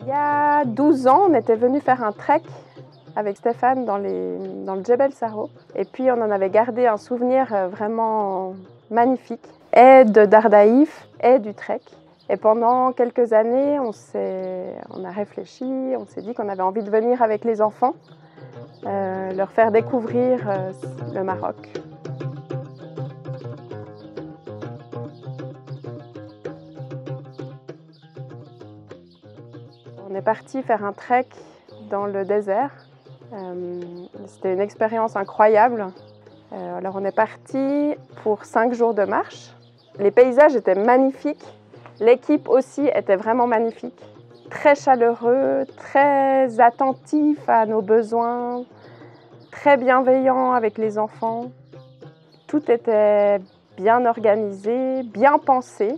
Il y a 12 ans, on était venu faire un trek avec Stéphane dans le Djebel Saro. Et puis on en avait gardé un souvenir vraiment magnifique, et de Dardaïf et du trek. Et pendant quelques années, on a réfléchi, on s'est dit qu'on avait envie de venir avec les enfants, leur faire découvrir le Maroc. On est parti faire un trek dans le désert. C'était une expérience incroyable. Alors on est parti pour 5 jours de marche. Les paysages étaient magnifiques. L'équipe aussi était vraiment magnifique. Très chaleureux, très attentif à nos besoins, très bienveillant avec les enfants. Tout était bien organisé, bien pensé,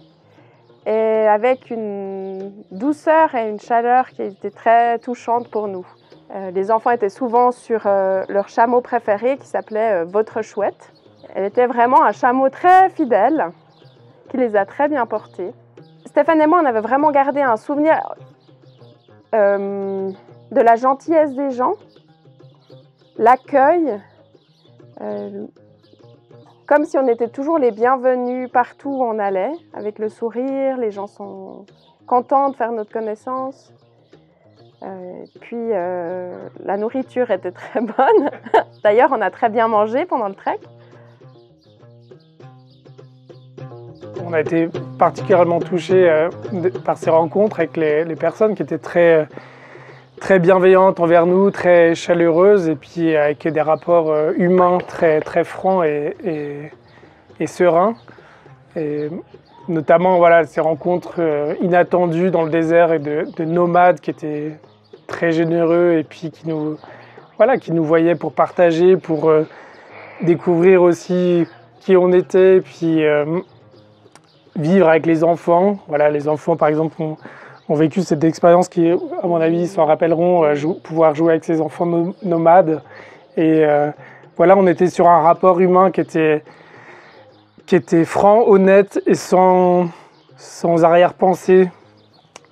et avec une douceur et une chaleur qui étaient très touchantes pour nous. Les enfants étaient souvent sur leur chameau préféré qui s'appelait Votre Chouette. Elle était vraiment un chameau très fidèle qui les a très bien portés. Stéphane et moi, on avait vraiment gardé un souvenir de la gentillesse des gens, l'accueil, comme si on était toujours les bienvenus partout où on allait, avec le sourire, les gens sont contents de faire notre connaissance. Puis la nourriture était très bonne. D'ailleurs, on a très bien mangé pendant le trek. On a été particulièrement touchés par ces rencontres avec les personnes qui étaient très bienveillantes envers nous, très chaleureuses, et puis avec des rapports humains très francs et sereins. Et notamment voilà, ces rencontres inattendues dans le désert et de nomades qui étaient très généreux et puis qui nous voyaient pour partager, pour découvrir aussi qui on était, et puis vivre avec les enfants. Voilà, les enfants, par exemple, ont vécu cette expérience qui, à mon avis, s'en rappelleront, pouvoir jouer avec ces enfants nomades. Et voilà, on était sur un rapport humain qui était franc, honnête et sans arrière-pensée.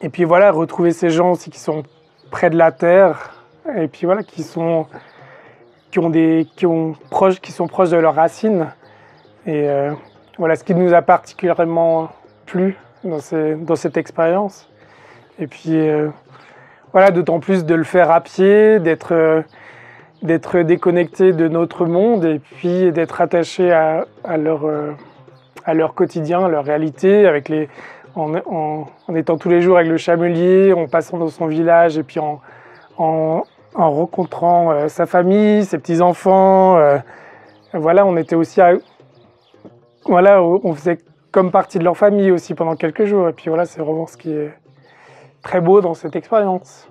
Et puis voilà, retrouver ces gens aussi qui sont près de la terre, et puis voilà, qui sont proches de leurs racines. Et voilà ce qui nous a particulièrement plu dans cette expérience. Et puis voilà, d'autant plus de le faire à pied, d'être déconnecté de notre monde, et puis d'être attaché à leur quotidien, à leur réalité, en étant tous les jours avec le chamelier, en passant dans son village, et puis en rencontrant sa famille, ses petits-enfants. Voilà, on était aussi voilà, on faisait comme partie de leur famille aussi pendant quelques jours. Et puis voilà, c'est vraiment ce qui est très beau dans cette expérience.